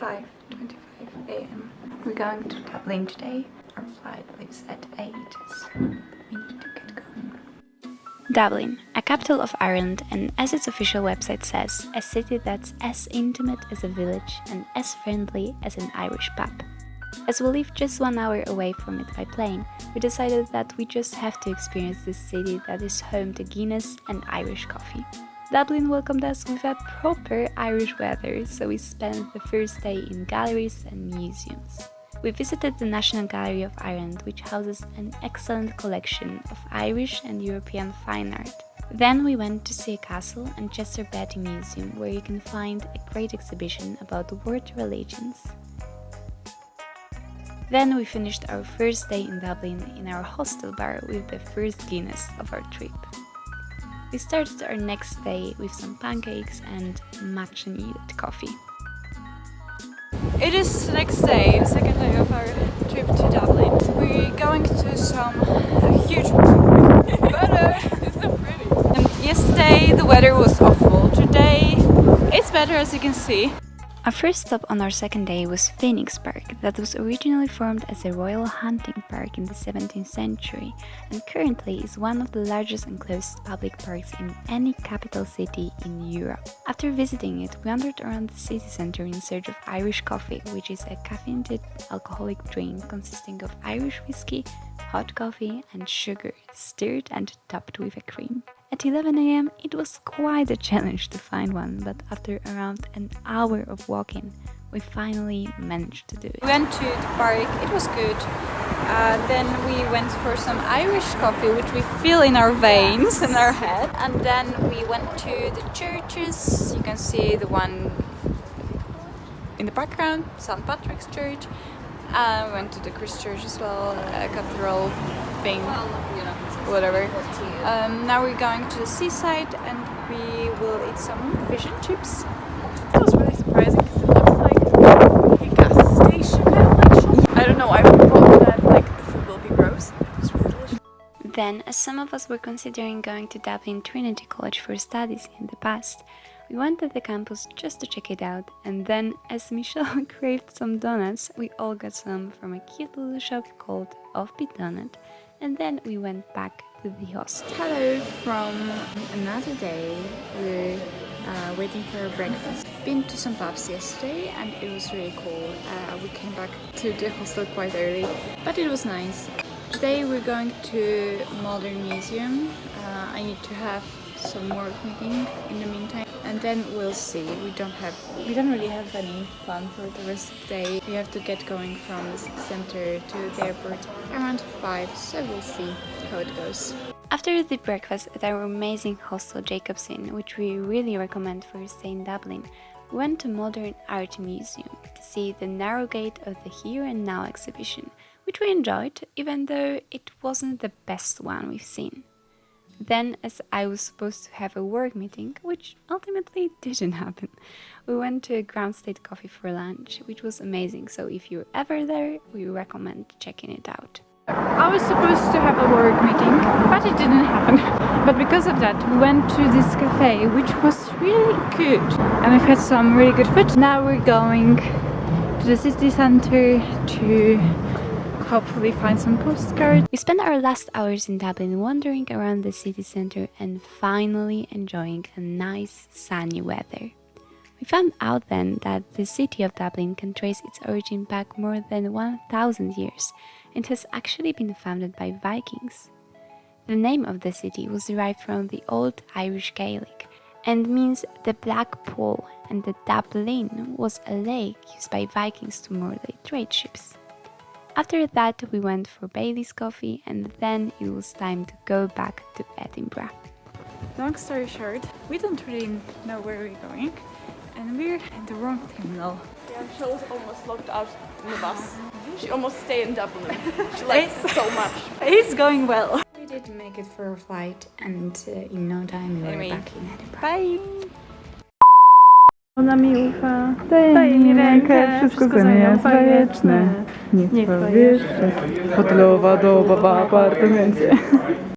5:25 a.m. We're going to Dublin today. Our flight leaves at 8, so we need to get going. Dublin, a capital of Ireland and, as its official website says, a city that's as intimate as a village and as friendly as an Irish pub. As we live just 1 hour away from it by plane, we decided that we just have to experience this city that is home to Guinness and Irish coffee. Dublin welcomed us with a proper Irish weather, so we spent the first day in galleries and museums. We visited the National Gallery of Ireland, which houses an excellent collection of Irish and European fine art. Then we went to see a castle and Chester Beatty Museum, where you can find a great exhibition about world religions. Then we finished our first day in Dublin in our hostel bar with the first Guinness of our trip. We started our next day with some pancakes and much needed coffee. It is the next day, the second day of our trip to Dublin. We're going to some huge weather. It's so pretty. And yesterday the weather was awful. Today it's better, as you can see. Our first stop on our second day was Phoenix Park, that was originally formed as a royal hunting park in the 17th century and currently is one of the largest enclosed public parks in any capital city in Europe. After visiting it, we wandered around the city centre in search of Irish coffee, which is a caffeinated alcoholic drink consisting of Irish whiskey, hot coffee and sugar, stirred and topped with a cream. At 11 a.m. it was quite a challenge to find one, but after around an hour of walking, we finally managed to do it. We went to the park, it was good. Then we went for some Irish coffee, which we feel in our veins and our head. And then we went to the churches. You can see the one in the background, St. Patrick's Church. We went to the Christ Church as well, a cathedral thing, whatever. Now we're going to the seaside and we will eat some fish and chips. It was really surprising because it looks like a gas station kind of like. I don't know, I thought that like the food will be gross. It was really delicious. Then, as some of us were considering going to Dublin Trinity College for studies in the past, we went to the campus just to check it out, and then, as Michelle craved some donuts, we all got some from a cute little shop called Offbeat Donut, and then we went back to the hostel. Hello from another day. We're waiting for breakfast. Been to some pubs yesterday and it was really cool. We came back to the hostel quite early, but it was nice. Today we're going to Modern Museum. I need to have some work meeting in the meantime, and then we'll see. We don't really have any plan for the rest of the day. We have to get going from the city center to the airport around 5, so we'll see how it goes. After the breakfast at our amazing hostel Jacob's Inn, which we really recommend for your stay in Dublin, we went to Modern Art Museum to see the narrow gate of the Here and Now exhibition, which we enjoyed, even though it wasn't the best one we've seen. Then, as I was supposed to have a work meeting, which ultimately didn't happen, we went to a Ground State Coffee for lunch, which was amazing, so if you're ever there, we recommend checking it out. I was supposed to have a work meeting, but it didn't happen. But because of that, we went to this cafe, which was really good. And we've had some really good food. Now we're going to the city center to hopefully find some postcards. We spent our last hours in Dublin wandering around the city centre and finally enjoying a nice sunny weather. We found out then that the city of Dublin can trace its origin back more than 1,000 years and has actually been founded by Vikings. The name of the city was derived from the Old Irish Gaelic and means the Black Pool, and the Dublin was a lake used by Vikings to moor their trade ships. After that we went for Bailey's coffee and then it was time to go back to Edinburgh. Long story short, we don't really know where we're going and we're in the wrong terminal. Yeah, she was almost locked out in the bus. She almost stayed in Dublin. She likes it so much. It's going well. We did make it for a flight and in no time we were back in Edinburgh. Bye! Ona mi ufa, daje mi rękę, wszystko ze mnie jest bajeczne. Nie powiesz, hotelowa doba w apartamencie.